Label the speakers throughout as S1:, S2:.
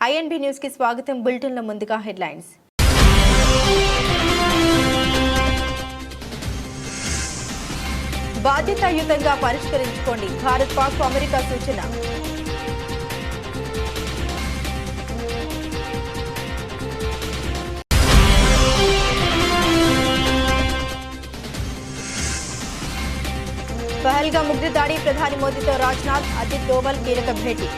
S1: INB news కి స్వాగతం. Bulletin లో ముందుగా హెడ్లైన్స్. బాధ్యతాయుతంగా పరిష్కరించుకోండి, భారత్ పాక్ అమెరికా సూచన. పహల్గామ్ ఉగ్రదాడి, ప్రధాని మోదీతో రాజ్నాథ్, అజిత్ దోవల్ కీలక భేటీ.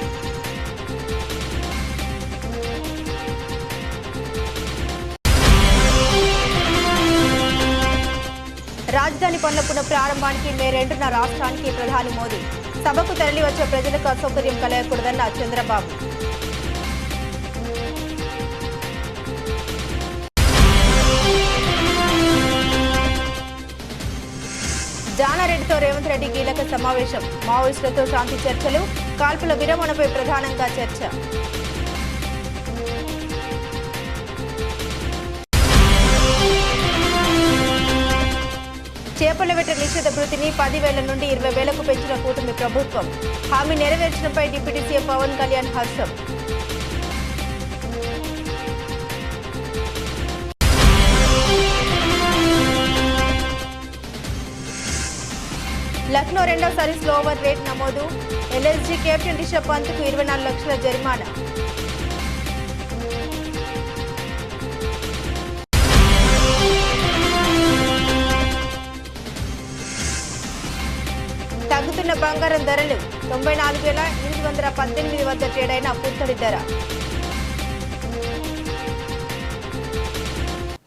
S1: రాజధాని పనుల పునః ప్రారంభానికి మే 2న రాష్ట్రానికి ప్రధాని మోదీ. సభకు తరలివచ్చే ప్రజలకు అసౌకర్యం కలగకూడదన్న చంద్రబాబు. జానారెడ్డితో రేవంత్ రెడ్డి కీలక సమావేశం. మావోయిస్టులతో శాంతి చర్చలు, కాల్పుల విరమణపై ప్రధానంగా చర్చ. చేపల వేట నిషేధ భృతిని 10,000 నుండి 20,000కు పెంచిన కూటమి ప్రభుత్వం. హామీ నెరవేర్చడంపై డిప్యూటీ సీఎం పవన్ కళ్యాణ్ హర్షం. లక్నో రెండోసారి స్లో ఓవర్ రేట్ నమోదు. ఎల్ఎస్జీ కెప్టెన్ రిషబ్ పంత్కు 24 లక్షల జరిమానా. తగ్గుతున్న బంగారం ధరలు. 94,818 వద్ద ట్రేడ్ అయిన పుత్తడి ధర.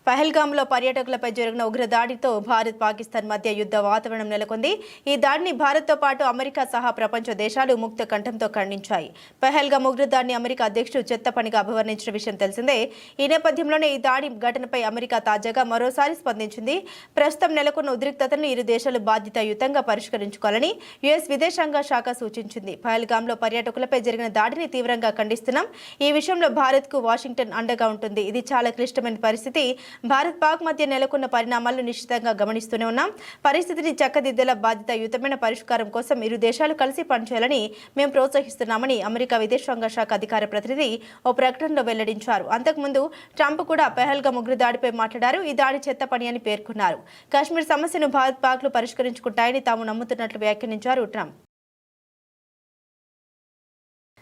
S1: పహల్గామ్లో పర్యాటకులపై జరిగిన ఉగ్రదాడితో భారత్ పాకిస్తాన్ మధ్య యుద్ధ వాతావరణం నెలకొంది. ఈ దాడిని భారత్తో పాటు అమెరికా సహా ప్రపంచ దేశాలు ముక్త కంఠంతో ఖండించాయి. పహల్గామ్ ఉగ్రదాడిని అమెరికా అధ్యక్షుడు చెత్త పనిగా అభివర్ణించిన విషయం తెలిసిందే. ఈ నేపథ్యంలోనే ఈ దాడి ఘటనపై అమెరికా తాజాగా మరోసారి స్పందించింది. ప్రస్తుతం నెలకొన్న ఉద్రిక్తతను ఇరు దేశాలు బాధ్యతాయుతంగా పరిష్కరించుకోవాలని యుఎస్ విదేశాంగ శాఖ సూచించింది. పహల్గామ్లో పర్యాటకులపై జరిగిన దాడిని తీవ్రంగా ఖండిస్తున్నాం. ఈ విషయంలో భారత్కు వాషింగ్టన్ అండగా ఉంటుంది. ఇది చాలా క్లిష్టమైన పరిస్థితి. భారత్ పాక్ మధ్య నెలకొన్న పరిణామాలను నిశ్చితంగా గమనిస్తూనే ఉన్నాం. పరిస్థితిని చక్కదిద్దేలా బాధ్యతాయుతమైన పరిష్కారం కోసం ఇరు దేశాలు కలిసి పనిచేయాలని మేము ప్రోత్సహిస్తున్నామని అమెరికా విదేశాంగ శాఖ అధికార ప్రతినిధి ఓ ప్రకటనలో వెల్లడించారు. అంతకుముందు ట్రంప్ కూడా పహల్గామ్ ఉగ్రదాడిపై మాట్లాడారు. ఈ దాడి చెత్త పని అని పేర్కొన్నారు. కాశ్మీర్ సమస్యను భారత్ పాక్లు పరిష్కరించుకుంటాయని తాము నమ్ముతున్నట్లు వ్యాఖ్యానించారు ట్రంప్.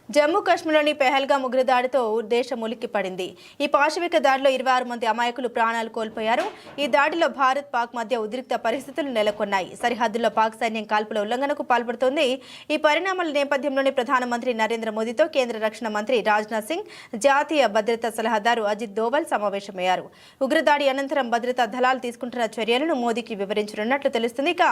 S1: జమ్మూ కాశ్మీర్లోని పహల్గామ్ ఉగ్రదాడితో దేశం ఉలిక్కిపడింది. ఈ పాశవిక దాడిలో 26 మంది అమాయకులు ప్రాణాలు కోల్పోయారు. ఈ దాడిలో భారత్ పాక్ మధ్య ఉద్రిక్త పరిస్థితులు నెలకొన్నాయి. సరిహద్దుల్లో పాక్ సైన్యం కాల్పుల ఉల్లంఘనకు పాల్పడుతోంది. ఈ పరిణామాల నేపథ్యంలోనే ప్రధానమంత్రి నరేంద్ర మోదీతో కేంద్ర రక్షణ మంత్రి రాజ్నాథ్ సింగ్, జాతీయ భద్రతా సలహాదారు అజిత్ దోవల్ సమావేశమయ్యారు. ఉగ్రదాడి అనంతరం భద్రతా దళాలు తీసుకుంటున్న చర్యలను మోదీకి వివరించనున్నట్లు తెలుస్తుంది. ఇక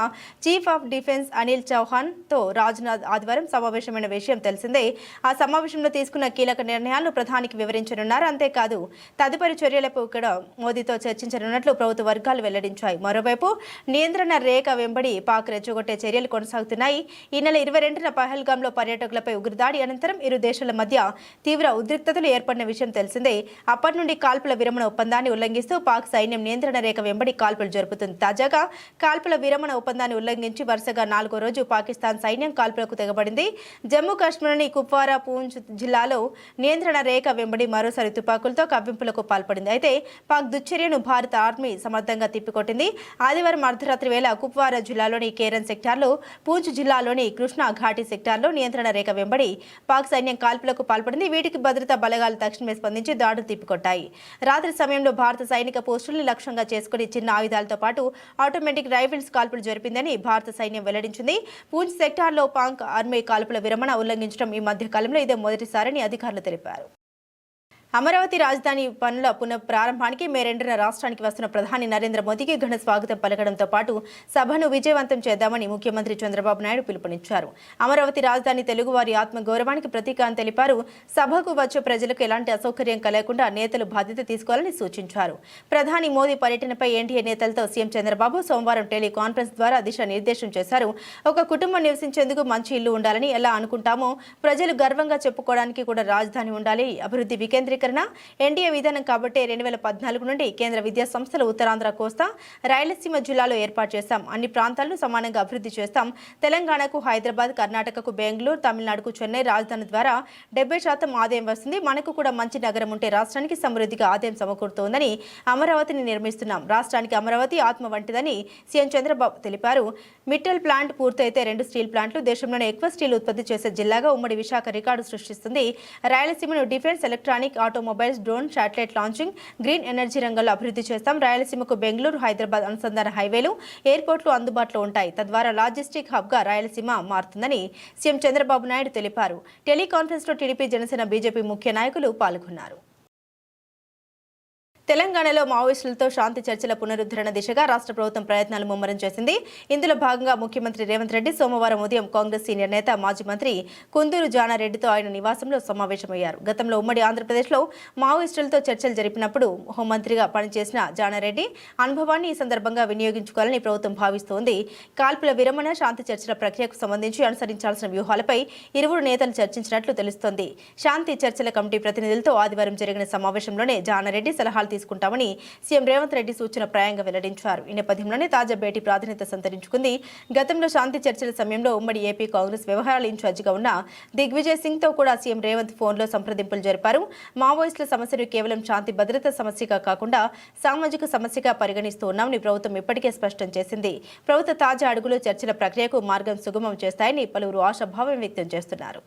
S1: chief of defence Anil Chauhan తో రాజ్నాథ్ ఆదివారం సమావేశమైన విషయం తెలిసిందే. ఆ సమావేశంలో తీసుకున్న కీలక నిర్ణయాలను ప్రధానికి వివరించనున్నారు. అంతేకాదు తదుపరి చర్యలపై కూడా మోదీతో చర్చించనున్నట్లు ప్రభుత్వ వర్గాలు వెల్లడించాయి. మరోవైపు నియంత్రణ రేఖ వెంబడి పాక్ రెచ్చగొట్టే చర్యలు కొనసాగుతున్నాయి. ఈ నెల 22న పహల్గామ్లో పర్యాటకులపై ఉగ్రదాడి అనంతరం ఇరు దేశాల మధ్య తీవ్ర ఉద్రిక్తతలు ఏర్పడిన విషయం తెలిసిందే. అప్పటి నుండి కాల్పుల విరమణ ఒప్పందాన్ని ఉల్లంఘిస్తూ పాక్ సైన్యం నియంత్రణ రేఖ వెంబడి కాల్పులు జరుపుతుంది. తాజాగా కాల్పుల విరమణ ఒప్పందాన్ని ఉల్లంఘించి వరుసగా 4వ రోజు పాకిస్తాన్ సైన్యం కాల్పులకు తెగబడింది. జమ్మూ కాశ్మీర్లోని కుప్వారా, పూంచ్ జిల్లాలో నియంత్రణ రేఖ వెంబడి మరోసారి తుపాకులతో కవ్వింపులకు పాల్పడింది. అయితే పాక్ దుశ్చర్యను భారత ఆర్మీ సమర్థంగా తిప్పికొట్టింది. ఆదివారం అర్ధరాత్రి వేళ కుప్వారా జిల్లాలోని కేరన్ సెక్టార్లో, పూంచ్ జిల్లాలోని కృష్ణా ఘాటీ సెక్టార్లో నియంత్రణ రేఖ వెంబడి పాక్ సైన్యం కాల్పులకు పాల్పడింది. వీటికి భద్రతా బలగాలు తక్షణమే స్పందించి దాడులు తిప్పికొట్టాయి. రాత్రి సమయంలో భారత సైనిక పోస్టులను లక్ష్యంగా చేసుకుని చిన్న ఆయుధాలతో పాటు ఆటోమేటిక్ రైఫిల్స్ కాల్పులు జరిపిందని భారత సైన్యం వెల్లడించింది. పూంచ్ సెక్టార్లో పాక్ ఆర్మీ కాల్పుల విరమణ ఉల్లంఘించడం ఈ మధ్య కాలంలో ఇదే మొదటిసారని అధికారులు తెలిపారు. అమరావతి రాజధాని పనుల పునః ప్రారంభానికి మే 2న రాష్ట్రానికి వస్తున్న ప్రధాని నరేంద్ర మోదీకి ఘన స్వాగతం పలకడంతో పాటు సభను విజయవంతం చేద్దామని ముఖ్యమంత్రి చంద్రబాబు నాయుడు పిలుపునిచ్చారు. అమరావతి రాజధాని తెలుగువారి ఆత్మగౌరవానికి ప్రతీక అని తెలిపారు. సభకు వచ్చే ప్రజలకు ఎలాంటి అసౌకర్యం కలగకుండా నేతలు బాధ్యత తీసుకోవాలని సూచించారు. ప్రధాని మోదీ పర్యటనపై ఎన్డీఏ నేతలతో సీఎం చంద్రబాబు సోమవారం టెలికాన్ఫరెన్స్ ద్వారా దిశానిర్దేశం చేశారు. ఒక కుటుంబం నివసించేందుకు మంచి ఇల్లు ఉండాలని ఎలా అనుకుంటామో ప్రజలు గర్వంగా చెప్పుకోవడానికి కూడా రాజధాని ఉండాలి. అభివృద్ధి వికేంద్రీకరణ వర్గీకరణ ఎన్డీఏ విధానం కాబట్టి 2014 నుండి కేంద్ర విద్యా సంస్థలు ఉత్తరాంధ్ర కోస్తా రాయలసీమ జిల్లాలో ఏర్పాటు చేస్తాం. అన్ని ప్రాంతాలను సమానంగా అభివృద్ధి చేస్తాం. తెలంగాణకు హైదరాబాద్, కర్ణాటకకు బెంగళూరు, తమిళనాడుకు చెన్నై రాజధాని ద్వారా 70% ఆదాయం వస్తుంది. మనకు కూడా మంచి నగరం ఉంటే రాష్ట్రానికి సమృద్ధిగా ఆదాయం సమకూరుతోందని అమరావతిని నిర్మిస్తున్నాం. రాష్ట్రానికి అమరావతి ఆత్మ వంటిదని సీఎం చంద్రబాబు తెలిపారు. మిట్టల్ ప్లాంట్ పూర్తయితే 2 స్టీల్ ప్లాంట్లు దేశంలోనే ఎక్కువ స్టీల్ ఉత్పత్తి చేసే జిల్లాగా ఉమ్మడి విశాఖ రికార్డు సృష్టిస్తుంది. రాయలసీమను defence, electronic, automobiles, drone, satellite launching, green energy రంగంలో అభివృద్ధి చేస్తాం. రాయలసీమకు బెంగళూరు, హైదరాబాద్ అనుసంధాన హైవేలు, ఎయిర్పోర్ట్లు అందుబాటులో ఉంటాయి. తద్వారా లాజిస్టిక్ హబ్గా రాయలసీమ మారుతుందని సీఎం చంద్రబాబు నాయుడు తెలిపారు. టెలికాన్ఫరెన్స్లో టీడీపీ, జనసేన, బీజేపీ ముఖ్య నాయకులు పాల్గొన్నారు. తెలంగాణలో మావోయిస్టులతో శాంతి చర్చల పునరుద్ధరణ దిశగా రాష్ట్ర ప్రభుత్వం ప్రయత్నాలు ముమ్మరం చేసింది. ఇందులో భాగంగా ముఖ్యమంత్రి రేవంత్ రెడ్డి సోమవారం ఉదయం కాంగ్రెస్ సీనియర్ నేత మాజీ మంత్రి కుందూరు జానారెడ్డితో ఆయన నివాసంలో సమావేశమయ్యారు. గతంలో ఉమ్మడి ఆంధ్రప్రదేశ్లో మావోయిస్టులతో చర్చలు జరిపినప్పుడు హోంమంత్రిగా పనిచేసిన జానారెడ్డి అనుభవాన్ని ఈ సందర్భంగా వినియోగించుకోవాలని ప్రభుత్వం భావిస్తోంది. కాల్పుల విరమణ, శాంతి చర్చల ప్రక్రియకు సంబంధించి అనుసరించాల్సిన వ్యూహాలపై ఇరువురు నేతలు చర్చించినట్లు తెలుస్తోంది. శాంతి చర్చల కమిటీ ప్రతినిధులతో ఆదివారం జరిగిన సమావేశంలోనే జానారెడ్డి సలహాలు తీసుకుంటామని సీఎం రేవంత్ రెడ్డి సూచనప్రాయంగా వెల్లడించారు. ఈ నేపథ్యంలోనే తాజా భేటీ ప్రాధాన్యత సంతరించుకుంది. గతంలో శాంతి చర్చల సమయంలో ఉమ్మడి ఏపీ కాంగ్రెస్ వ్యవహారాల ఇన్ఛార్జిగా ఉన్న దిగ్విజయ్ సింగ్ తో కూడా సీఎం రేవంత్ ఫోన్లో సంప్రదింపులు జరిపారు. మావోయిస్టుల సమస్యను కేవలం శాంతి భద్రత సమస్యగా కాకుండా సామాజిక సమస్యగా పరిగణిస్తూ ఉన్నామని ప్రభుత్వం ఇప్పటికే స్పష్టం చేసింది. ప్రభుత్వ తాజా అడుగులు చర్చల ప్రక్రియకు మార్గం సుగమం చేస్తాయని పలువురు ఆశాభావం వ్యక్తం చేస్తున్నారు.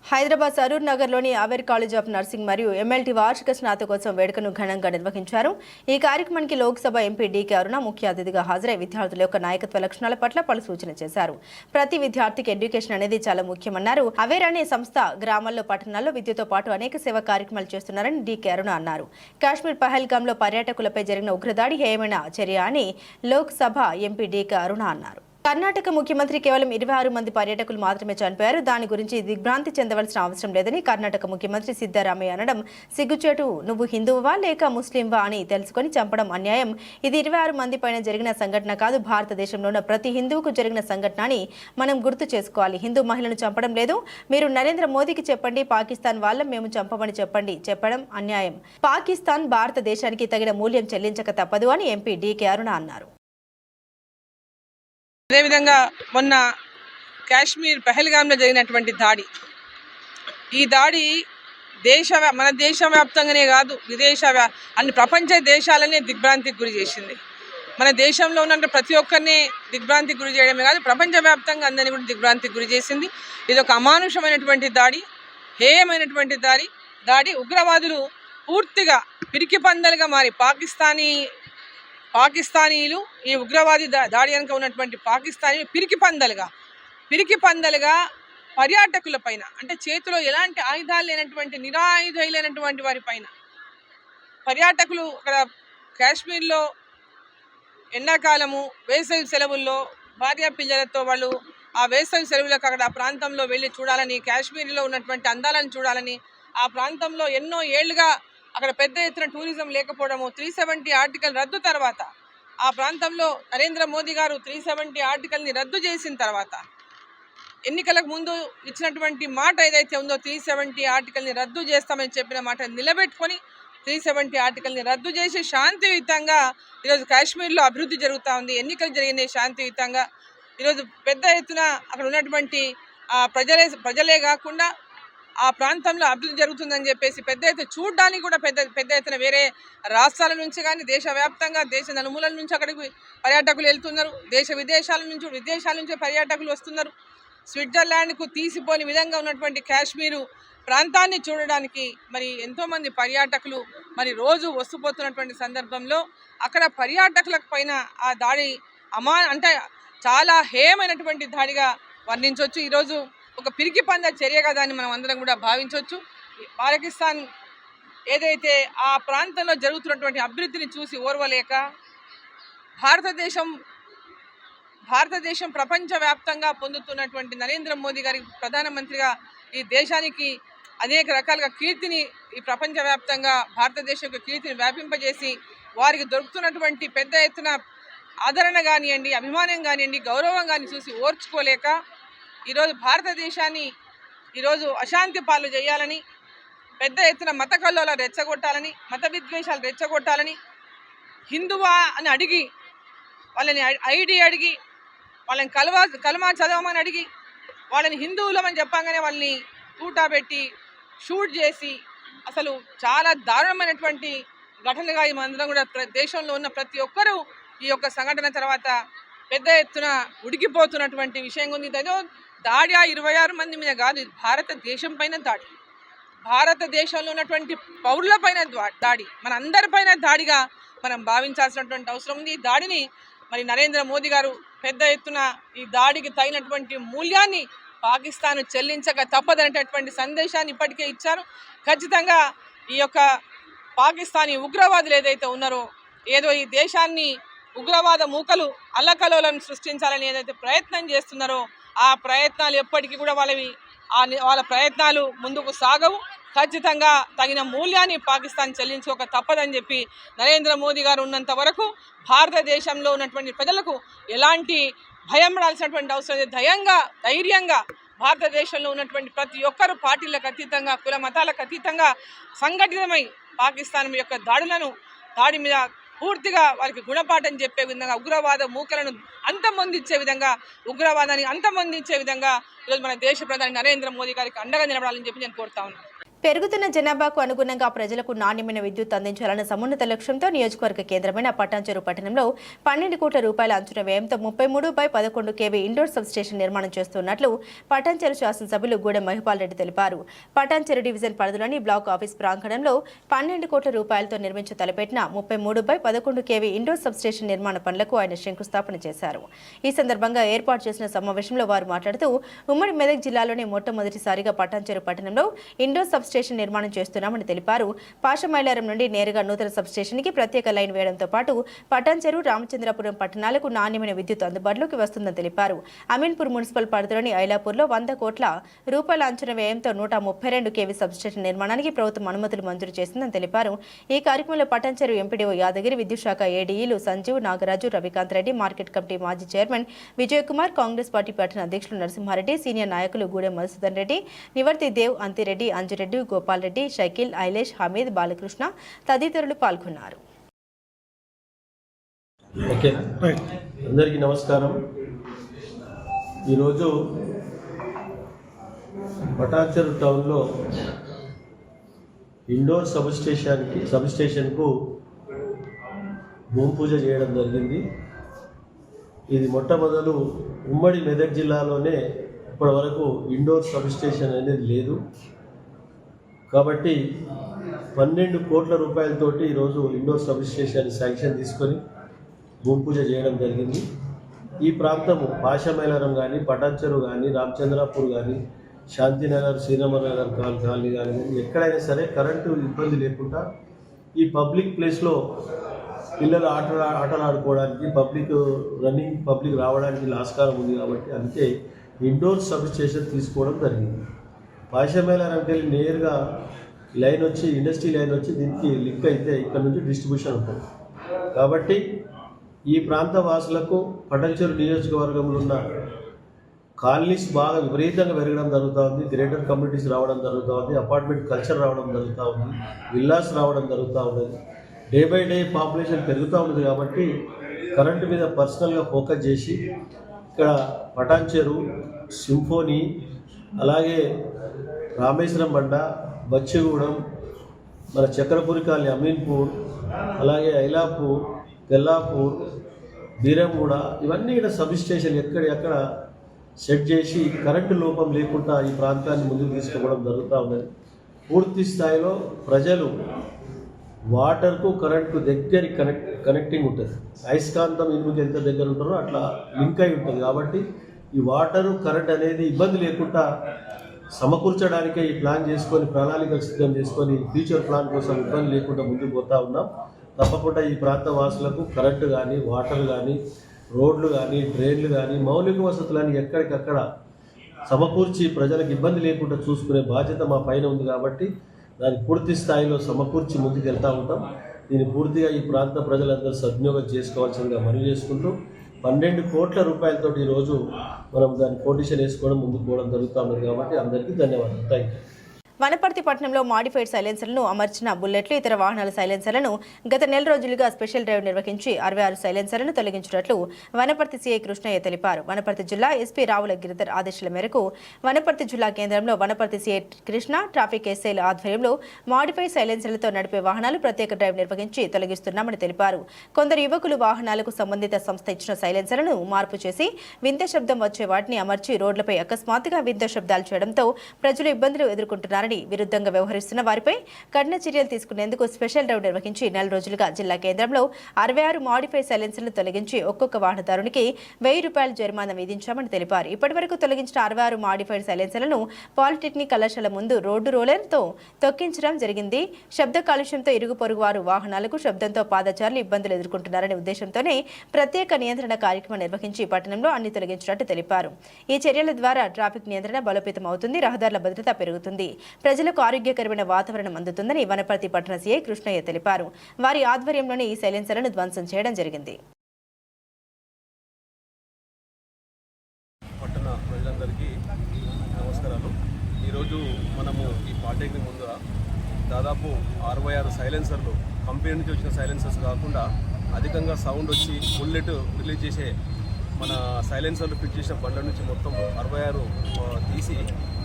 S1: హైదరాబాద్ సరూర్ నగర్లోని అవేర్ కాలేజ్ ఆఫ్ నర్సింగ్ మరియు ఎంఎల్టీ వార్షిక స్నాతకోత్సవం వేడుకను ఘనంగా నిర్వహించారు. ఈ కార్యక్రమానికి లోక్సభ ఎంపీ డీకే అరుణ ముఖ్య అతిథిగా హాజరై విద్యార్థుల యొక్క నాయకత్వ లక్షణాల పట్ల పలు సూచన చేశారు. ప్రతి విద్యార్థికి ఎడ్యుకేషన్ అనేది చాలా ముఖ్యమన్నారు. అవేర్ అనే సంస్థ గ్రామాల్లో, పట్టణాల్లో విద్యతో పాటు అనేక సేవా కార్యక్రమాలు చేస్తున్నారని డీకే అరుణ అన్నారు. కాశ్మీర్ పహల్గాంలో పర్యాటకులపై జరిగిన ఉగ్రదాడి హేయమైన చర్య అని లోక్సభ ఎంపీ డీకే అరుణ అన్నారు. కర్ణాటక ముఖ్యమంత్రి కేవలం 26 మంది పర్యాటకులు మాత్రమే చనిపోయారు. దాని గురించి దిగ్భ్రాంతి చెందవలసిన అవసరం లేదని కర్ణాటక ముఖ్యమంత్రి సిద్ధరామయ్య అనడం సిగ్గుచేటు. నువ్వు హిందువువా లేక ముస్లింవా అని తెలుసుకొని చంపడం అన్యాయం. ఇది 26 మంది పైన జరిగిన సంఘటన కాదు, భారతదేశంలోని ప్రతి హిందువుకు జరిగిన సంఘటన అని మనం గుర్తు చేసుకోవాలి. హిందూ మహిళను చంపడం లేదు. మీరు నరేంద్ర మోదీకి చెప్పండి, పాకిస్తాన్ వాళ్ళం మేము చంపమని చెప్పడం అన్యాయం. పాకిస్తాన్ భారతదేశానికి తగిన మూల్యం చెల్లించక తప్పదు అని ఎంపీ డీకే అరుణ అన్నారు.
S2: అదేవిధంగా మొన్న కాశ్మీర్ పహల్గాంలో జరిగినటువంటి దాడి, ఈ దాడి మన దేశవ్యాప్తంగానే కాదు, అన్ని ప్రపంచ దేశాలనే దిగ్భ్రాంతికి గురి చేసింది. మన దేశంలో ఉన్న ప్రతి ఒక్కరిని దిగ్భ్రాంతికి గురి చేయడమే కాదు, ప్రపంచవ్యాప్తంగా అందరినీ కూడా దిగ్భ్రాంతికి గురి చేసింది. ఇది ఒక అమానుషమైనటువంటి దాడి, హేయమైనటువంటి దాడి. ఉగ్రవాదులు పూర్తిగా పిరికి పందలుగా మారి పాకిస్తానీలు ఈ ఉగ్రవాది దాడి వెనుక ఉన్నటువంటి పాకిస్తానీలు పిరికి పందలుగా పర్యాటకుల పైన, అంటే చేతిలో ఎలాంటి ఆయుధాలు లేనటువంటి నిరాయుధులైనటువంటి వారి పైన, పర్యాటకులు అక్కడ కాశ్మీర్లో ఎండాకాలము వేసవి సెలవుల్లో భార్య పిల్లలతో వాళ్ళు ఆ వేసవి సెలవులకు అక్కడ ఆ ప్రాంతంలో వెళ్ళి చూడాలని, కాశ్మీర్లో ఉన్నటువంటి అందాలను చూడాలని, ఆ ప్రాంతంలో ఎన్నో ఏళ్లుగా అక్కడ పెద్ద ఎత్తున టూరిజం లేకపోవడము, 370 ఆర్టికల్ రద్దు తర్వాత, ఆ ప్రాంతంలో నరేంద్ర మోదీ గారు 370 ఆర్టికల్ని రద్దు చేసిన తర్వాత, ఎన్నికలకు ముందు ఇచ్చినటువంటి మాట ఏదైతే ఉందో 370 ఆర్టికల్ని రద్దు చేస్తామని చెప్పిన మాట నిలబెట్టుకొని 370 ఆర్టికల్ని రద్దు చేసి శాంతియుతంగా ఈరోజు కాశ్మీర్లో అభివృద్ధి జరుగుతూ ఉంది. ఎన్నికలు జరిగినాయి శాంతియుతంగా. ఈరోజు పెద్ద ఎత్తున అక్కడ ఉన్నటువంటి ప్రజలే కాకుండా ఆ ప్రాంతంలో అభివృద్ధి జరుగుతుందని చెప్పేసి పెద్ద ఎత్తున చూడడానికి కూడా పెద్ద ఎత్తున వేరే రాష్ట్రాల నుంచి కానీ దేశవ్యాప్తంగా దేశ నలుమూలల నుంచి అక్కడికి పర్యాటకులు వెళ్తున్నారు. విదేశాల నుంచి పర్యాటకులు వస్తున్నారు. స్విట్జర్లాండ్కు తీసిపోని విధంగా ఉన్నటువంటి కాశ్మీరు ప్రాంతాన్ని చూడడానికి మరి ఎంతోమంది పర్యాటకులు మరి రోజు వస్తుపోతున్నటువంటి సందర్భంలో అక్కడ పర్యాటకుల పైన ఆ దాడి అంటే చాలా హేయమైనటువంటి దాడిగా వర్ణించవచ్చు. ఈరోజు ఒక పిరికి పంద చర్యగా దాన్ని మనం అందరం కూడా భావించవచ్చు. పాకిస్తాన్ ఏదైతే ఆ ప్రాంతంలో జరుగుతున్నటువంటి అభివృద్ధిని చూసి ఓర్వలేక భారతదేశం ప్రపంచవ్యాప్తంగా పొందుతున్నటువంటి నరేంద్ర మోదీ గారి ప్రధానమంత్రిగా ఈ దేశానికి అనేక రకాలుగా కీర్తిని, ఈ ప్రపంచవ్యాప్తంగా భారతదేశం యొక్క కీర్తిని వ్యాపింపజేసి వారికి దొరుకుతున్నటువంటి పెద్ద ఎత్తున ఆదరణ కానివ్వండి, అభిమానం కానివ్వండి, గౌరవం కానీ చూసి ఓర్చుకోలేక ఈరోజు భారతదేశాన్ని ఈరోజు అశాంతి పాలు చేయాలని, పెద్ద ఎత్తున మత కల్లోలాలు రెచ్చగొట్టాలని, మత విద్వేషాలు రెచ్చగొట్టాలని, హిందువా అని అడిగి వాళ్ళని ఐడి అడిగి వాళ్ళని కలమా చదవమని అడిగి వాళ్ళని హిందువులమని చెప్పగానే వాళ్ళని తూటా పెట్టి షూట్ చేసి అసలు చాలా దారుణమైనటువంటి ఘటనగా ఈ మందిరం కూడా దేశంలో ఉన్న ప్రతి ఒక్కరూ ఈ యొక్క సంఘటన తర్వాత పెద్ద ఎత్తున ఉడికిపోతున్నటువంటి విషయం ఉంది. ఏదో దాడి 26 మంది మీద కాదు, ఇది భారతదేశం పైన దాడి, భారతదేశంలో ఉన్నటువంటి పౌరుల పైన దాడి, మన అందరిపైన దాడిగా మనం భావించాల్సినటువంటి అవసరం ఉంది. ఈ దాడిని మరి నరేంద్ర మోదీ గారు పెద్ద ఎత్తున ఈ దాడికి తగినటువంటి మూల్యాన్ని పాకిస్తాన్ చెల్లించక తప్పదనేటటువంటి సందేశాన్ని ఇప్పటికే ఇచ్చారు. ఖచ్చితంగా ఈ యొక్క పాకిస్తానీ ఉగ్రవాదులు ఏదైతే ఉన్నారో, ఏదో ఈ దేశాన్ని ఉగ్రవాద మూకలు అల్లకలోలను సృష్టించాలని ఏదైతే ప్రయత్నం చేస్తున్నారో ఆ ప్రయత్నాలు ఎప్పటికీ కూడా వాళ్ళ ప్రయత్నాలు ముందుకు సాగవు. ఖచ్చితంగా తగిన మూల్యాన్ని పాకిస్తాన్ చెల్లించుకోక తప్పదని చెప్పి నరేంద్ర మోదీ గారు ఉన్నంత వరకు భారతదేశంలో ఉన్నటువంటి ప్రజలకు ఎలాంటి భయం పడాల్సినటువంటి అవసరం లేదు. ధైర్యంగా భారతదేశంలో ఉన్నటువంటి ప్రతి ఒక్కరు పార్టీలకు అతీతంగా, కుల మతాలకు అతీతంగా సంఘటితమై పాకిస్తాన్ యొక్క దాడి మీద పూర్తిగా వారికి గుణపాఠం చెప్పే విధంగా, ఉగ్రవాద మూకలను అంతమొందించే విధంగా, ఉగ్రవాదాన్ని అంతమొందించే విధంగా ఈరోజు మన దేశ ప్రధాని నరేంద్ర మోదీ గారికి అండగా నిలబడాలని చెప్పి నేను కోరుతా ఉన్నాను.
S1: పెరుగుతున్న జనాభాకు అనుగుణంగా ప్రజలకు నాణ్యమైన విద్యుత్ అందించాలన్న సమున్నత లక్ష్యంతో నియోజకవర్గ కేంద్రమైన పటాన్చెరు పట్టణంలో 12 కోట్ల రూపాయల అంచనా వ్యయంతో 33/11 kV ఇండోర్ సబ్స్టేషన్ నిర్మాణం చేస్తున్నట్లు పటాన్చెరు శాసనసభ్యులు గూడెం మహిపాల్ రెడ్డి తెలిపారు. పటాన్చెరు డివిజన్ పరిధిలోని బ్లాక్ ఆఫీస్ ప్రాంగణంలో 12 కోట్ల రూపాయలతో నిర్మించి తలపెట్టిన 33/11 kV ఇండోర్ సబ్స్టేషన్ నిర్మాణ పనులకు ఆయన శంకుస్థాపన చేశారు. ఈ సందర్భంగా ఏర్పాటు చేసిన సమావేశంలో వారు మాట్లాడుతూ ఉమ్మడి మెదక్ జిల్లాలోనే మొట్టమొదటిసారిగా పటాన్చెరు పట్టణంలో ఇండోర్ సబ్స్టేషన్ నిర్మాణం చేస్తున్నామని తెలిపారు. పాషమైలారం నుండి నేరుగా నూతన సబ్స్టేషన్కి ప్రత్యేక లైన్ వేయడంతో పాటు పటాన్చెరు, రామచంద్రపురం పట్టణాలకు నాణ్యమైన విద్యుత్ అందుబాటులోకి వస్తుందని తెలిపారు. అమీన్పూర్ మున్సిపల్ పరిధిలోని ఐలాపూర్లో 100 కోట్ల రూపాయల అంచనా వ్యయంతో 132 kV సబ్స్టేషన్ నిర్మాణానికి ప్రభుత్వం అనుమతులు మంజూరు చేసిందని తెలిపారు. ఈ కార్యక్రమంలో పటాన్చెరు ఎంపీడీఓ యాదగిరి, విద్యుత్ శాఖ ఏడీఈలు సంజీవ్, నాగరాజు, రవికాంత్ రెడ్డి, మార్కెట్ కమిటీ మాజీ చైర్మన్ విజయ్ కుమార్, కాంగ్రెస్ పార్టీ పట్టణ అధ్యక్షులు నరసింహారెడ్డి, సీనియర్ నాయకులు గూడెం మధుసూదన్ రెడ్డి, నివర్తి దేవ్, అంతిరెడ్డి, అంజురెడ్డి, గోపాల్ రెడ్డి, షకీల్, ఐలేష్, హమీద్, బాలకృష్ణ తదితరులు పాల్గొన్నారు.
S3: అందరికీ నమస్కారం. ఈరోజు పటాన్చెరు టౌన్లో ఇండోర్ సబ్స్టేషన్కు భూమి పూజ చేయడం జరిగింది. ఇది మొట్టమొదలు ఉమ్మడి మెదక్ జిల్లాలోనే ఇప్పటి వరకు ఇండోర్ సబ్స్టేషన్ అనేది లేదు. కాబట్టి 12 కోట్ల రూపాయలతోటి ఈరోజు ఇండోర్ సబ్స్టేషన్ శాంక్షన్ తీసుకొని భూమి పూజ చేయడం జరిగింది. ఈ ప్రాంతము పాషమైలారం కానీ, పటాన్చెరు కానీ, రామచంద్రాపూర్ కానీ, శాంతినగర్, శ్రీరామనగర్ కాలనీ కానీ ఎక్కడైనా సరే కరెంటు ఇబ్బంది లేకుండా ఈ పబ్లిక్ ప్లేస్లో పిల్లలు ఆటలు ఆడుకోవడానికి, పబ్లిక్ రావడానికి ఆస్కారం ఉంది. కాబట్టి అందుకే ఇండోర్ సబ్స్టేషన్ తీసుకోవడం జరిగింది. పాషమైలారంకి వెళ్ళి నేరుగా లైన్ వచ్చి, ఇండస్ట్రీ లైన్ వచ్చి దీనికి లింక్ అయితే ఇక్కడ నుంచి డిస్ట్రిబ్యూషన్ ఉంటుంది. కాబట్టి ఈ ప్రాంత వాసులకు పటాన్చెరు నియోజకవర్గంలో ఉన్న కాలనీస్ బాగా విపరీతంగా పెరగడం జరుగుతూ ఉంది. గ్రేటర్ కమ్యూనిటీస్ రావడం జరుగుతూ ఉంది, అపార్ట్మెంట్ కల్చర్ రావడం జరుగుతూ ఉంది, విల్లాస్ రావడం జరుగుతూ ఉన్నది. డే బై డే పాపులేషన్ పెరుగుతూ ఉంది. కాబట్టి కరెంటు మీద పర్సనల్గా ఫోకస్ చేసి ఇక్కడ పటాన్చెరు, సింఫోనీ, అలాగే రామేశ్వరం బండ, బచ్చిగూడెం, మన చక్రపురి కాలనీ, అమీన్పూర్, అలాగే ఐలాపూర్, తెల్లాపూర్, బీరంగూడ, ఇవన్నీ ఇక్కడ సబ్స్టేషన్ ఎక్కడ సెట్ చేసి కరెంటు లోపం లేకుండా ఈ ప్రాంతాన్ని ముందుకు తీసుకుపోవడం జరుగుతూ ఉన్నది. పూర్తి స్థాయిలో ప్రజలు వాటర్కు కరెంట్కు దగ్గర కనెక్టింగ్ ఉంటుంది. అయస్కాంతం ఇనుముకి ఎంత దగ్గర ఉంటారో అట్లా లింక్ అయి ఉంటుంది. కాబట్టి ఈ వాటరు కరెంట్ అనేది ఇబ్బంది లేకుండా సమకూర్చడానికే ఈ ప్లాన్ చేసుకొని, ప్రణాళికలు సిద్ధం చేసుకొని ఫ్యూచర్ ప్లాన్ కోసం ఇబ్బంది లేకుండా ముందుకు పోతూ ఉన్నాం. తప్పకుండా ఈ ప్రాంత వాసులకు కరెంటు కానీ, వాటర్ కానీ, రోడ్లు కానీ, డ్రైన్లు కానీ, మౌలిక వసతులని ఎక్కడికక్కడ సమకూర్చి ప్రజలకు ఇబ్బంది లేకుండా చూసుకునే బాధ్యత మా పైన ఉంది. కాబట్టి దాన్ని పూర్తి స్థాయిలో సమకూర్చి ముందుకు వెళ్తూ ఉంటాం. దీన్ని పూర్తిగా ఈ ప్రాంత ప్రజలందరూ సద్వినియోగం చేసుకోవాల్సిందిగా మనవి చేసుకుంటూ 12 కోట్ల రూపాయలతో ఈరోజు మనం దాన్ని కొటేషన్ వేసుకోవడం ముందుకు పోవడం జరుగుతూ ఉన్నది. కాబట్టి అందరికీ ధన్యవాదాలు. Thank you.
S1: వనపర్తి పట్టణంలో మాడిఫైడ్ సైలెన్సర్లను అమర్చిన బుల్లెట్లు ఇతర వాహనాల సైలెన్సర్లను గత నెల రోజులుగా స్పెషల్ డ్రైవ్ నిర్వహించి 66 సైలెన్సర్లను తొలగించినట్లు వనపర్తి సీఐ కృష్ణయ్య తెలిపారు. వనపర్తి జిల్లా ఎస్పీ రావుల గిరిధర్ ఆదేశాల మేరకు వనపర్తి జిల్లా కేంద్రంలో వనపర్తి సీఐ కృష్ణ, ట్రాఫిక్ ఎస్ఐల ఆధ్వర్యంలో మాడిఫైడ్ సైలెన్సర్లతో నడిపే వాహనాలు ప్రత్యేక డ్రైవ్ నిర్వహించి తొలగిస్తున్నామని తెలిపారు. కొందరు యువకులు వాహనాలకు సంబంధిత సంస్థ ఇచ్చిన సైలెన్సర్లను మార్పు చేసి వింత శబ్దం వచ్చే వాటిని అమర్చి రోడ్లపై అకస్మాత్తుగా వింత శబ్దాలు చేయడంతో ప్రజలు ఇబ్బందులు ఎదుర్కొంటున్నారని, విరుద్ధంగా వ్యవహరిస్తున్న వారిపై కఠిన చర్యలు తీసుకునేందుకు స్పెషల్ డ్రైవ్ నిర్వహించి నెల రోజులుగా జిల్లా కేంద్రంలో 66 మాడిఫైడ్ సైలెన్సర్లను తొలగించి ఒక్కొక్క వాహనదారునికి ₹1000 జరిమానా విధించామని తెలిపారు. ఇప్పటివరకు తొలగించిన 66 మాడిఫైడ్ సైలెన్సర్లను పాలిటెక్నిక్ కళాశాల ముందు రోడ్డు రోలర్తో తొక్కించడం జరిగింది. శబ్ద కాలుష్యంతో ఇరుగు పొరుగు వారు వాహనాలకు శబ్దంతో పాదచారులు ఇబ్బందులు ఎదుర్కొంటున్నారనే ఉద్దేశంతోనే ప్రత్యేక నియంత్రణ కార్యక్రమం నిర్వహించి పట్టణంలో అన్ని తొలగించినట్టు తెలిపారు. ఈ చర్యల ద్వారా ట్రాఫిక్ నియంత్రణ బలోపేతం అవుతుంది, రహదారుల భద్రత పెరుగుతుంది, ప్రజలకు ఆరోగ్యకరమైన వాతావరణం అందుతుందని వనపర్తి పట్టణ సీఐ కృష్ణయ్య తెలిపారు. వారి ఆధ్వర్యంలోనే ఈ సైలెన్సర్లను ధ్వంసం చేయడం జరిగింది.
S4: పట్టణ ప్రజలందరికీ నమస్కారాలు. ఈరోజు మనము ఈ పాలిటెక్నిక్ ముందర దాదాపు 66 సైలెన్సర్లు, కంపెనీ నుంచి వచ్చిన సైలెన్సర్స్ కాకుండా అధికంగా సౌండ్ వచ్చి బుల్లెట్ రిలీజ్ చేసే మన సైలెన్సర్లు ఫిట్ చేసిన బండ్ల నుంచి మొత్తం 66 తీసి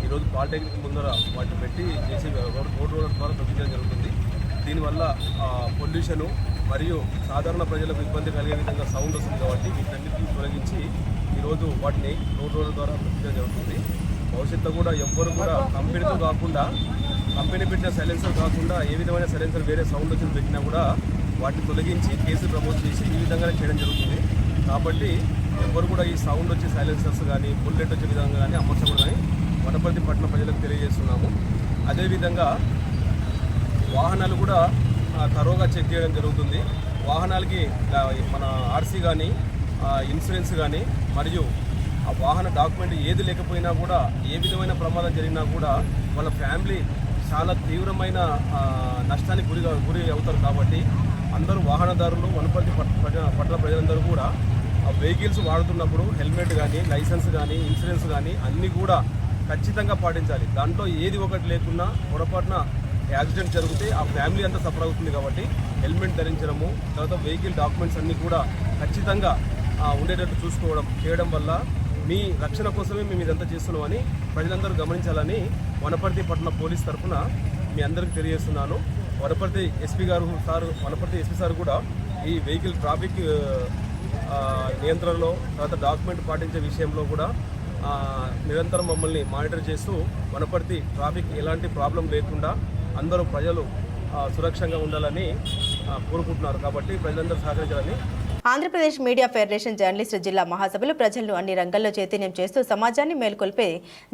S4: ఈరోజు పాలిటెక్నిక్ ముందర వాటిని పెట్టి చేసి రోడ్ రోలర్ ద్వారా తొలగించడం జరుగుతుంది. దీనివల్ల పొల్యూషను మరియు సాధారణ ప్రజలకు ఇబ్బంది కలిగే విధంగా సౌండ్ వస్తుంది కాబట్టి వీటన్నిటిని తొలగించి ఈరోజు వాటిని రోడ్ రోలర్ ద్వారా తొలగించడం జరుగుతుంది. భవిష్యత్తులో కూడా ఎవ్వరు కూడా కంపెనీతో కాకుండా, కంపెనీ పెట్టిన సైలెన్సర్ కాకుండా ఏ విధమైన సైలెన్సర్ వేరే సౌండ్ వచ్చిన పెట్టినా కూడా వాటిని తొలగించి కేసులు ప్రమోట్ చేసి ఈ విధంగానే చేయడం జరుగుతుంది. కాబట్టి ఎవరు కూడా ఈ సౌండ్ వచ్చే సైలెన్సర్స్ కానీ బుల్లెట్ వచ్చే విధంగా కానీ అమర్చకూడదని వనపర్తి పట్టణ ప్రజలకు తెలియజేస్తున్నాము. అదేవిధంగా వాహనాలు కూడా తరోగా చెక్ చేయడం జరుగుతుంది. వాహనాలకి మన ఆర్సీ కానీ ఇన్సూరెన్స్ కానీ మరియు ఆ వాహన డాక్యుమెంట్ ఏది లేకపోయినా కూడా ఏ విధమైన ప్రమాదం జరిగినా కూడా వాళ్ళ ఫ్యామిలీ చాలా తీవ్రమైన నష్టానికి గురి అవుతారు. కాబట్టి అందరూ వాహనదారులు, వనపర్తి పట్టణ ప్రజలందరూ కూడా వెహికల్స్ వాడుతున్నప్పుడు హెల్మెట్ కానీ, లైసెన్స్ కానీ, ఇన్సూరెన్స్ కానీ అన్నీ కూడా ఖచ్చితంగా పాటించాలి. దాంట్లో ఏది ఒకటి లేకున్నా పొరపాటున యాక్సిడెంట్ జరిగితే ఆ ఫ్యామిలీ అంతా సఫర్ అవుతుంది. కాబట్టి హెల్మెట్ ధరించడము, తర్వాత వెహికల్ డాక్యుమెంట్స్ అన్నీ కూడా ఖచ్చితంగా ఉండేటట్టు చేయడం వల్ల మీ రక్షణ కోసమే మేము ఇదంతా చేస్తున్నామని ప్రజలందరూ గమనించాలని వనపర్తి పట్టణ పోలీస్ తరఫున మీ అందరికీ తెలియజేస్తున్నాను. వనపర్తి ఎస్పీ సార్ కూడా ఈ వెహికల్ ట్రాఫిక్ నియంత్రణలో, తర్వాత డాక్యుమెంట్ పాటించే విషయంలో కూడా నిరంతరం మమ్మల్ని మానిటర్ చేస్తూ వనపర్తి ట్రాఫిక్ ఎలాంటి ప్రాబ్లం లేకుండా అందరూ ప్రజలు సురక్షంగా ఉండాలని కోరుకుంటున్నారు. కాబట్టి ప్రజలందరూ సహకరించాలని.
S1: ఆంధ్రప్రదేశ్ మీడియా ఫెడరేషన్ జర్నలిస్టు జిల్లా మహాసభలు ప్రజలను అన్ని రంగాల్లో చైతన్యం చేస్తూ సమాజాన్ని మేల్కొల్పే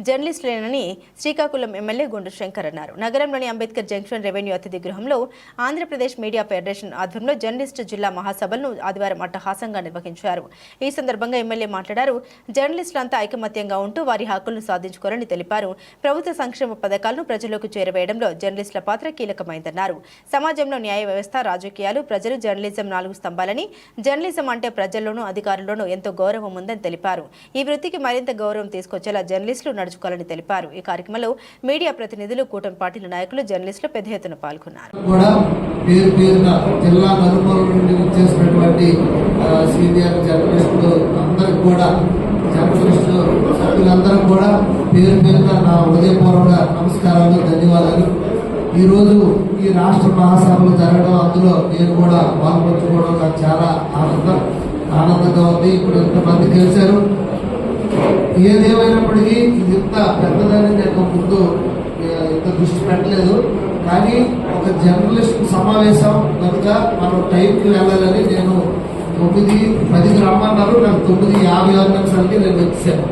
S1: జర్నలిస్టులేనని శ్రీకాకుళం ఎమ్మెల్యే గుండు శంకర్ అన్నారు. నగరంలోని అంబేద్కర్ జంక్షన్ రెవెన్యూ అతిథి గృహంలో ఆంధ్రప్రదేశ్ మీడియా ఫెడరేషన్ ఆధ్వర్యంలో జర్నలిస్టు జిల్లా మహాసభలను ఆదివారం అట్టహాసంగా నిర్వహించారు. ఈ సందర్భంగా ఎమ్మెల్యే మాట్లాడారు. జర్నలిస్టులంతా ఐకమత్యంగా ఉంటూ వారి హక్కులను సాధించుకోవాలని తెలిపారు. ప్రభుత్వ సంక్షేమ పథకాలను ప్రజలకు చేరవేయడంలో జర్నలిస్టుల పాత్ర కీలకమైందన్నారు. సమాజంలో న్యాయ వ్యవస్థ, రాజకీయాలు, ప్రజలు, జర్నలిజం 4 స్తంభాలని, జర్నలిజం అంటే ప్రజల్లోనూ అధికారుల్లోనూ ఎంతో గౌరవం ఉందని తెలిపారు. ఈ వృత్తికి మరింత గౌరవం తీసుకొచ్చేలా జర్నలిస్టులు నడుచుకోవాలని తెలిపారు. ఈ కార్యక్రమంలో మీడియా ప్రతినిధులు, కూటమి పార్టీల నాయకులు, జర్నలిస్టులు పెద్ద ఎత్తున పాల్గొన్నారు.
S5: నమస్కారాలు, ధన్యవాదాలు. ఈరోజు ఈ రాష్ట్ర మహాసభలు జరగడం, అందులో నేను కూడా పాల్పంచుకోవడం నాకు చాలా ఆనందంగా ఉంది. ఇప్పుడు ఎంతమంది కలిశారు. ఏదేమైనప్పటికీ ఇది ఇంత పెద్దదని నేను ముందు ఇంత దృష్టి పెట్టలేదు. కానీ ఒక జర్నలిస్ట్ సమావేశం కనుక మనం టైంకి వెళ్ళాలని నేను 9:10కి రమ్మన్నారు. నాకు 9:56 నేను వచ్చాను.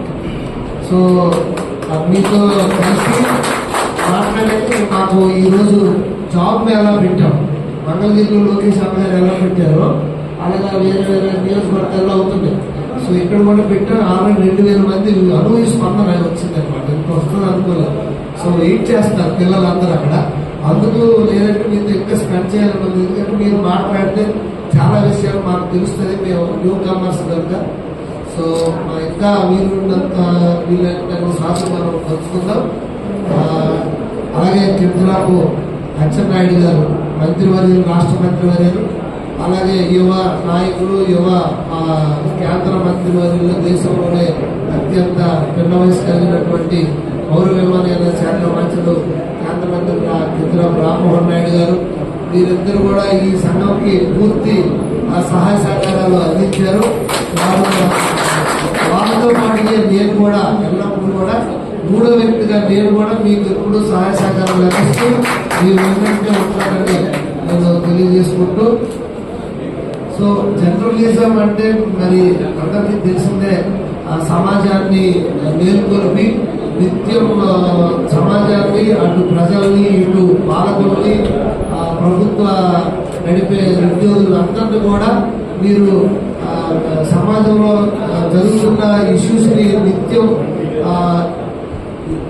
S5: సో మీతో కలిసి మాట్లాడేది మాకు ఈరోజు జాబ్ ఎలా పెట్టాం, మంగళగిరిలో లోకేష్ గారు ఎలా పెట్టారో అలాగా వేరే వేరే నియోజకవర్గాల్లో అవుతుంది. సో ఇక్కడ కూడా పెట్టాం. ఆల్రెడీ 2000 మంది అనుభవ స్పందన వచ్చిందనమాట. ఇంకా వస్తుంది అనుకోలేదు. సో వెయిట్ చేస్తారు పిల్లలందరూ అక్కడ. అందుకు లేదంటే మీతో ఇంకా స్పెండ్ చేయాలని, ఎందుకంటే మీరు మాట్లాడితే చాలా విషయాలు మాకు తెలుస్తుంది. మేము న్యూ కమర్స్ కనుక. సో ఇంకా వీళ్ళంత శ్వాస మనం పంచుకుందాం. అలాగే కింజరాపు అచ్చెన్నాయుడు గారు మంత్రివర్యులు, రాష్ట్ర మంత్రివర్యులు, అలాగే యువ నాయకులు, యువ కేంద్ర మంత్రివర్యులు, దేశంలోనే అత్యంత పిన్న వయసు కలిగినటువంటి పౌర విమానయాన శాఖ మంత్రులు కేంద్ర మంత్రి కింజరాపు రామ్మోహన్ నాయుడు గారు, వీరిద్దరు కూడా ఈ సంఘంకి పూర్తి సహాయ సహకారాలు అందించారు. వాళ్ళతో పాటుగా నేను కూడా ఎల్లప్పుడూ కూడా మూడో వ్యక్తిగా నేను కూడా మీకు ఎప్పుడు సహాయ సహకారాలు లభిస్తూ మీ వెంటనే ఉంటానని నేను తెలియజేసుకుంటూ, సో జర్నలిజం అంటే మరి అందరికీ తెలిసిందే, ఆ సమాజాన్ని మేల్కొల్పి నిత్యం సమాజాన్ని అటు ప్రజల్ని ఇటు పాలకుల్ని ప్రభుత్వ నడిపే ఉద్యోగులు అందరినీ కూడా మీరు సమాజంలో జరుగుతున్న ఇష్యూస్ని నిత్యం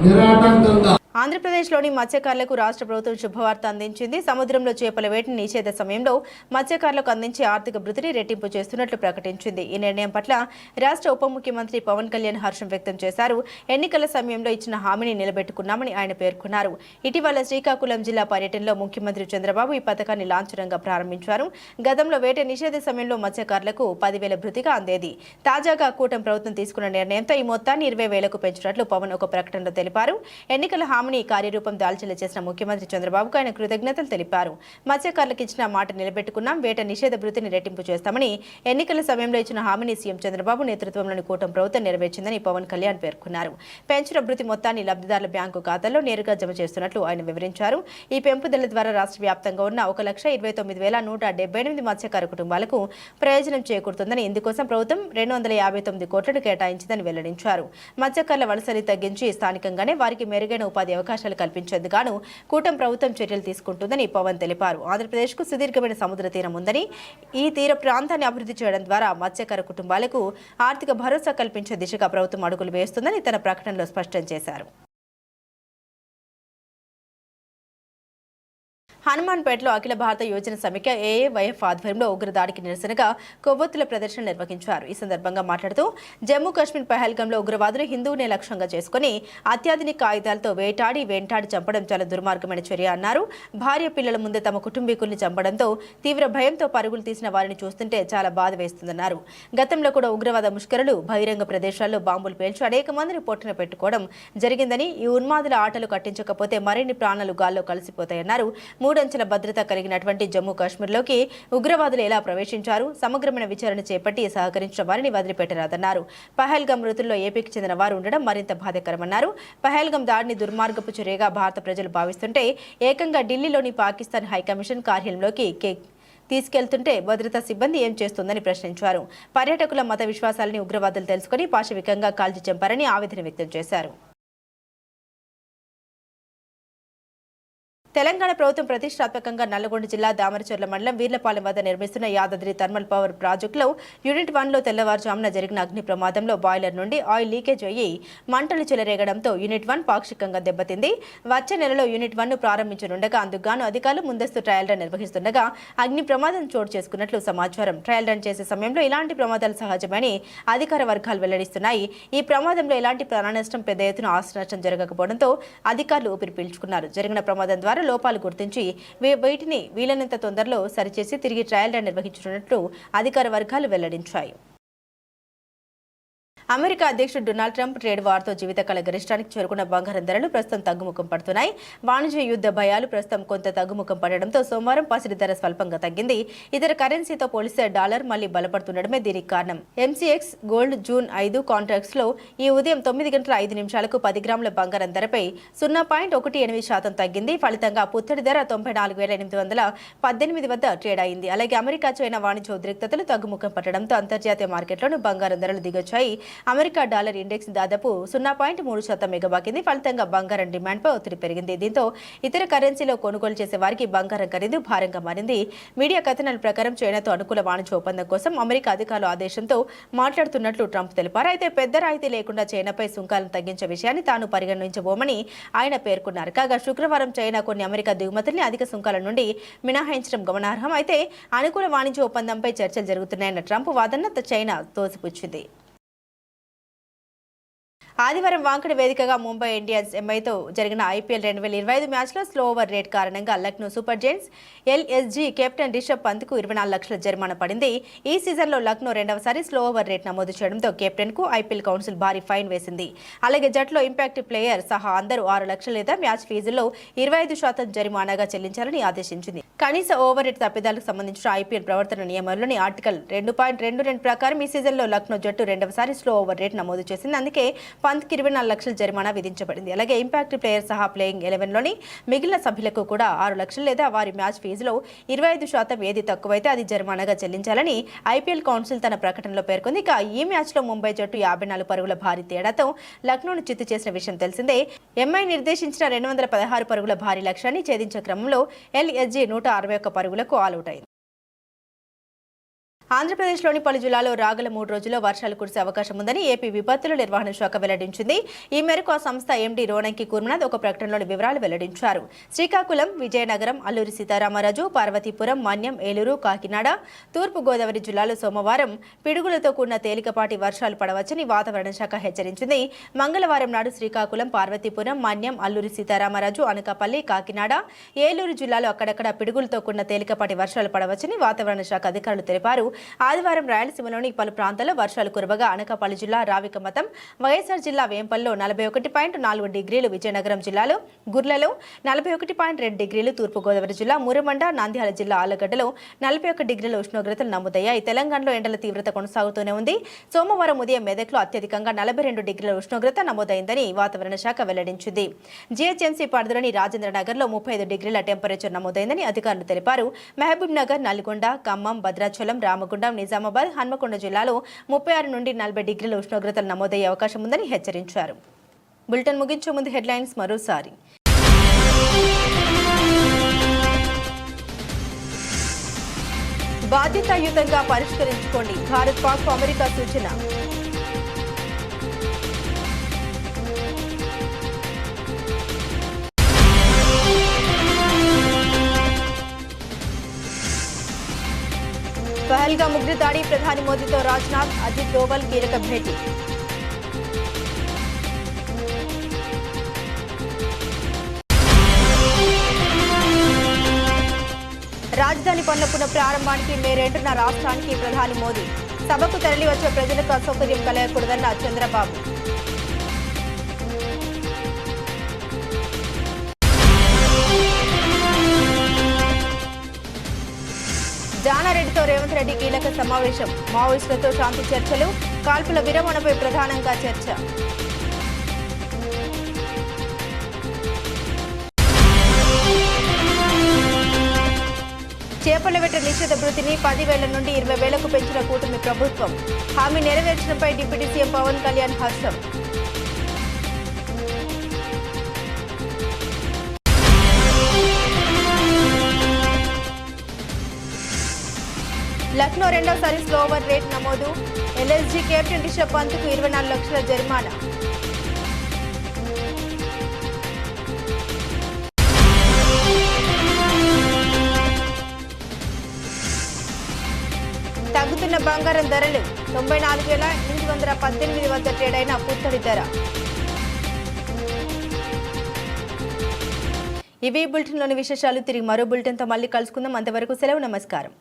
S5: నిరాటంకంగా.
S1: ఆంధ్రప్రదేశ్లోని మత్స్యకారులకు రాష్ట్ర ప్రభుత్వం శుభవార్త అందించింది. సముద్రంలో చేపల వేటని నిషేధ సమయంలో మత్స్యకారులకు అందించే ఆర్థిక భృతిని రెట్టింపు చేస్తున్నట్లు ప్రకటించింది. ఈ నిర్ణయం పట్ల రాష్ట్ర ఉప ముఖ్యమంత్రి పవన్ కళ్యాణ్ హర్షం వ్యక్తం చేశారు. ఎన్నికల సమయంలో ఇచ్చిన హామీని నిలబెట్టుకున్నామని ఆయన పేర్కొన్నారు. ఇటీవల శ్రీకాకుళం జిల్లా పర్యటనలో ముఖ్యమంత్రి చంద్రబాబు ఈ పథకాన్ని లాంఛనంగా ప్రారంభించారు. గతంలో వేట నిషేధ సమయంలో మత్స్యకారులకు 10,000 భృతిగా అందేది. తాజాగా కూటమి ప్రభుత్వం తీసుకున్న నిర్ణయంతో ఈ మొత్తాన్ని 20,000కు పెంచినట్లు పవన్ ఒక ప్రకటనలో తెలిపారు. ఎన్నికల హామీని కార్యరూపం దాల్చేలా చేసిన ముఖ్యమంత్రి చంద్రబాబుకు ఆయన కృతజ్ఞతలు తెలిపారు. మత్స్యకారులకు ఇచ్చిన మాట నిలబెట్టుకున్నాం, వేట నిషేధ భృతిని రెట్టింపు చేస్తామని ఎన్నికల సమయంలో ఇచ్చిన హామీని సీఎం చంద్రబాబు నేతృత్వంలోని కూటమి ప్రభుత్వం నెరవేర్చిందని పవన్ కళ్యాణ్ పేర్కొన్నారు. పెంచిన భృతి మొత్తాన్ని లబ్ధిదారుల బ్యాంకు ఖాతాల్లో నేరుగా జమ చేస్తున్నట్లు ఆయన వివరించారు. ఈ పెంపుదల ద్వారా రాష్ట్ర వ్యాప్తంగా ఉన్న 1,29,178 మత్స్యకార కుటుంబాలకు ప్రయోజనం చేకూరుతుందని, ఇందుకోసం ప్రభుత్వం 259 కోట్లను కేటాయించిందని వెల్లడించారు. మత్స్యకారుల వలసని తగ్గించి స్థానికంగానే వారికి మెరుగైన ఉపాధి అవకాశాలు కల్పించేందుకు గాను కూటమి ప్రభుత్వం చర్యలు తీసుకుంటుందని పవన్ తెలిపారు. ఆంధ్రప్రదేశ్కు సుదీర్ఘమైన సముద్ర తీరం ఉందని, ఈ తీర ప్రాంతాన్ని అభివృద్ధి చేయడం ద్వారా మత్స్యకార కుటుంబాలకు ఆర్థిక భరోసా కల్పించే దిశగా ప్రభుత్వం అడుగులు వేస్తుందని తన ప్రకటనలో స్పష్టం చేశారు. హనుమాన్పేటలో అఖిల భారత యోజన సమైక్య ఏఏవైఎఫ్ ఆధ్వర్యంలో ఉగ్రదాడికి నిరసనగా కొవ్వొత్తుల ప్రదర్శన నిర్వహించారు. ఈ సందర్భంగా మాట్లాడుతూ జమ్మూ కాశ్మీర్ పహల్గాంలో ఉగ్రవాదులు హిందువునే లక్ష్యంగా చేసుకుని అత్యాధునిక ఆయుధాలతో వెంటాడి చంపడం చాలా దుర్మార్గమైన చర్య అన్నారు. భార్య పిల్లల ముందే తమ కుటుంబీకుల్ని చంపడంతో తీవ్ర భయంతో పరుగులు తీసిన వారిని చూస్తుంటే చాలా బాధ వేస్తుందన్నారు. గతంలో కూడా ఉగ్రవాద ముష్కరులు బహిరంగ ప్రదేశాల్లో బాంబులు పేల్చి అనేక మందిని పొట్టున పెట్టుకోవడం జరిగిందని, ఈ ఉన్మాదుల ఆటలు కట్టించకపోతే మరిన్ని ప్రాణాలు గాల్లో కలిసిపోతాయన్నారు. 3 అంచెల భద్రత కలిగినటువంటి జమ్మూ కాశ్మీర్లోకి ఉగ్రవాదులు ఎలా ప్రవేశించారు, సమగ్రమైన విచారణ చేపట్టి సహకరించిన వారిని వదిలిపెట్టరాదన్నారు. పహల్గాం మృతుల్లో ఏపీకి చెందిన వారు ఉండడం మరింత బాధాకరమన్నారు. పహల్గాం దాడిని దుర్మార్గపు చర్యగా భారత ప్రజలు భావిస్తుంటే ఏకంగా ఢిల్లీలోని పాకిస్తాన్ హైకమిషన్ కార్యాలయంలోకి తీసుకెళ్తుంటే భద్రతా సిబ్బంది ఏం చేస్తుందని ప్రశ్నించారు. పర్యాటకుల మత విశ్వాసాలని ఉగ్రవాదులు తెలుసుకుని పాశవికంగా కాల్చి చంపారని ఆవేదన వ్యక్తం చేశారు. తెలంగాణ ప్రభుత్వం ప్రతిష్టాత్మకంగా నల్లగొండ జిల్లా దామరచర్ల మండలం వీర్లపాలెం వద్ద నిర్మిస్తున్న యాదాద్రి థర్మల్ పవర్ ప్రాజెక్టులో యూనిట్ 1లో తెల్లవారుజామున జరిగిన అగ్ని ప్రమాదంలో బాయిలర్ నుండి ఆయిల్ లీకేజ్ అయ్యి మంటలు చెలరేగడంతో యూనిట్ 1 పాక్షికంగా దెబ్బతింది. వచ్చే నెలలో యూనిట్ 1ను ప్రారంభించనుండగా అందుకుగాను అధికారులు ముందస్తు ట్రయల్ రన్ నిర్వహిస్తుండగా అగ్ని ప్రమాదం చోటు చేసుకున్నట్లు సమాచారం. ట్రయల్ రన్ చేసే సమయంలో ఇలాంటి ప్రమాదాలు సహజమని అధికార వర్గాలు వెల్లడిస్తున్నాయి. ఈ ప్రమాదంలో ఎలాంటి ప్రాణనష్టం, పెద్ద ఎత్తున ఆస్తి నష్టం జరగకపోవడంతో అధికారులు ఊపిరి పీల్చుకున్నారు. జరిగిన ప్రమాదం ద్వారా లోపాలు గుర్తించి వీటిని వీలైనంత తొందరలో సరిచేసి తిరిగి ట్రయల్ రన్ నిర్వహించనున్నట్లు అధికార వర్గాలు వెల్లడించాయి. అమెరికా అధ్యక్షుడు డొనాల్డ్ ట్రంప్ ట్రేడ్ వార్తో జీవితకాల గరిష్టానికి చేరుకున్న బంగారం ధరలు ప్రస్తుతం తగ్గుముఖం పడుతున్నాయి. వాణిజ్య యుద్ధ భయాలు ప్రస్తుతం కొంత తగ్గుముఖం పడడంతో సోమవారం పసిడి ధర స్వల్పంగా తగ్గింది. ఇతర కరెన్సీతో పోలిస్తే డాలర్ మళ్లీ బలపడుతుండడమే దీనికి కారణం. ఎంసీఎక్స్ గోల్డ్ జూన్ 5 కాంట్రాక్ట్స్ లో ఈ ఉదయం 9:05 10 గ్రాముల బంగారం ధరపై 0.18% తగ్గింది. ఫలితంగా పుత్తడి ధర 94,818 వద్ద ట్రేడ్ అయింది. అలాగే అమెరికా చైనా వాణిజ్య ఉద్రిక్తతలు తగ్గుముఖం పట్టడంతో అంతర్జాతీయ మార్కెట్లోనూ బంగారం ధరలు దిగొచ్చాయి. అమెరికా డాలర్ ఇండెక్స్ దాదాపు 0.3% ఎగబాకింది. ఫలితంగా బంగారం డిమాండ్పై ఒత్తిడి పెరిగింది. దీంతో ఇతర కరెన్సీలో కొనుగోలు చేసే వారికి బంగారం ఖరీదు భారంగా మారింది. మీడియా కథనాల ప్రకారం చైనాతో అనుకూల వాణిజ్య ఒప్పందం కోసం అమెరికా అధికారుల ఆదేశంతో మాట్లాడుతున్నట్లు ట్రంప్ తెలిపారు. అయితే పెద్ద రాయితీ లేకుండా చైనాపై సుంకాలను తగ్గించే విషయాన్ని తాను పరిగణించబోమని ఆయన పేర్కొన్నారు. కాగా శుక్రవారం చైనా కొన్ని అమెరికా దిగుమతుల్ని అధిక సుంకాల నుండి మినహాయించడం గమనార్హం. అయితే అనుకూల వాణిజ్య ఒప్పందంపై చర్చలు జరుగుతున్నాయన్న ట్రంప్ వాదన చైనా తోసిపుచ్చింది. ఆదివారం వాంకడ వేదికగా ముంబై ఇండియన్స్ ఎంఐతో జరిగిన ఐపీఎల్ 2025 మ్యాచ్లో స్లో ఓవర్ రేట్ కారణంగా Lucknow super giants LSG captain Rishabh పంత్కు 24 లక్షల జరిమానా పడింది. ఈ సీజన్లో లక్నో రెండవసారి స్లో ఓవర్ రేట్ నమోదు చేయడంతో కెప్టెన్కు ఐపీఎల్ కౌన్సిల్ భారీ ఫైన్ వేసింది. అలాగే జట్టులో ఇంపాక్ట్ ప్లేయర్ సహా అందరూ 6 లక్షల లేదా మ్యాచ్ ఫీజుల్లో 25% జరిమానాగా చెల్లించాలని ఆదేశించింది. కనీస ఓవర్ రేట్ తప్పిదాలకు సంబంధించిన ఐపీఎల్ ప్రవర్తన నియమంలోని ఆర్టికల్ 2.22 ప్రకారం ఈ సీజన్లో లక్నో జట్టు రెండవసారి స్లో ఓవర్ రేట్ నమోదు చేసింది. అందుకే పంత్కి 24 లక్షల జరిమానా విధించబడింది. అలాగే ఇంపాక్ట్ ప్లేయర్ సహా ప్లేయింగ్ 11లోని మిగిలిన సభ్యులకు కూడా 6 లక్షలు లేదా వారి మ్యాచ్ ఫీజులో 25% ఏది తక్కువైతే అది జరిమానాగా చెల్లించాలని ఐపీఎల్ కౌన్సిల్ తన ప్రకటనలో పేర్కొంది. ఇక ఈ మ్యాచ్లో ముంబై జట్టు 54 పరుగుల భారీ తేడాతో లక్నోను చిత్తు చేసిన విషయం తెలిసిందే. ఎంఐ నిర్దేశించిన 216 పరుగుల భారీ లక్ష్యాన్ని ఛేదించే క్రమంలో ఎల్ఎస్జీ 161 పరుగులకు ఆలౌట్ అయింది. ఆంధ్రప్రదేశ్లోని పలు జిల్లాల్లో రాగల 3 రోజుల్లో వర్షాలు కురిసే అవకాశం ఉందని ఏపీ విపత్తుల నిర్వహణ శాఖ వెల్లడించింది. ఈ మేరకు ఆ సంస్థ ఎండీ రోనంకి కుర్మనాథ్ ఒక ప్రకటనలోని వివరాలు వెల్లడించారు. శ్రీకాకుళం, విజయనగరం, అల్లూరి సీతారామరాజు, పార్వతీపురం, మన్యం, ఏలూరు, కాకినాడ, తూర్పు గోదావరి జిల్లాలో సోమవారం పిడుగులతో కూడిన తేలికపాటి వర్షాలు పడవచ్చని వాతావరణ శాఖ హెచ్చరించింది. మంగళవారం నాడు శ్రీకాకుళం, పార్వతీపురం, మన్యం, అల్లూరి సీతారామరాజు, అనకాపల్లి, కాకినాడ, ఏలూరు జిల్లాలో అక్కడక్కడ పిడుగులతో కూడిన తేలికపాటి వర్షాలు పడవచ్చని వాతావరణ శాఖ అధికారులు తెలిపారు. ఆదివారం రాయలసీమలోని పలు ప్రాంతాల్లో వర్షాలు కురవగా అనకాపల్లి జిల్లా రావికమతం, వైఎస్ఆర్ జిల్లా వేంపల్లో 41.4 డిగ్రీలు, విజయనగరం జిల్లాలో గుర్లలో 41.2 డిగ్రీలు, తూర్పుగోదావరి జిల్లా మురమండ, నంద్యాల జిల్లా ఆలగడ్డలో 41 డిగ్రీల ఉష్ణోగ్రతలు నమోదయ్యాయి. తెలంగాణలో ఎండల తీవ్రత కొనసాగుతూనే ఉంది. సోమవారం ఉదయం మెదక్లో అత్యధికంగా 42 డిగ్రీల ఉష్ణోగ్రత నమోదైందని వాతావరణ శాఖ వెల్లడించింది. జీహెచ్ఎంసీ పరిధిలోని రాజేంద్రనగర్లో 35 డిగ్రీల టెంపరేచర్ నమోదైందని అధికారులు తెలిపారు. మహబూబ్ నగర్, నల్గొండ, ఖమ్మం, భద్రాచలం, రామగుండం, నిజామాబాద్, హన్మకొండ జిల్లాలో 36 నుండి 40 డిగ్రీల ఉష్ణోగ్రతలు నమోదయ్యే అవకాశం ఉందని హెచ్చరించారు. బులెటిన్ ముగించే ముందు హెడ్లైన్స్ మరోసారి. బాధ్యతాయుతంగా పరిష్కరించుకోండి, భారత్ పాక్ అమెరికా సూచన. పహల్గామ్ ఉగ్ర దాడి, ప్రధాని మోదీతో రాజ్నాథ్, అజిత్ దోవల్ కీలక భేటీ. రాజధాని పనుల పునః ప్రారంభానికి మే 2న రాష్ట్రానికి ప్రధాని మోదీ. సభకు తరలి వచ్చే ప్రజలకు అసౌకర్యం కలగకూడదన్న చంద్రబాబు. జానారెడ్డితో రేవంత్ రెడ్డి కీలక సమావేశం. మావోయిస్టులతో శాంతి చర్చలు, కాల్పుల విరమణపై ప్రధానంగా చర్చ. చేపల వేట నిషేధ భృతిని 10,000 నుండి 20,000కు పెంచిన కూటమి ప్రభుత్వం. హామీ నెరవేర్చడంపై డిప్యూటీ సీఎం పవన్ కళ్యాణ్ హర్షం. లక్నో రెండవసారి స్లో ఓవర్ రేట్ నమోదు. ఎల్ఎస్జీ కెప్టెన్ రిషబ్ పంత్కు 24 లక్షల జరిమానా. తగ్గుతున్న బంగారం ధరలు. 94,818 వద్ద ట్రేడ్ అయిన పుత్తడి ధర. ఇవి బులెటిన్లోని విశేషాలు. తిరిగి మరో బులెటిన్తో మళ్ళీ కలుసుకుందాం. అంతవరకు సెలవు, నమస్కారం.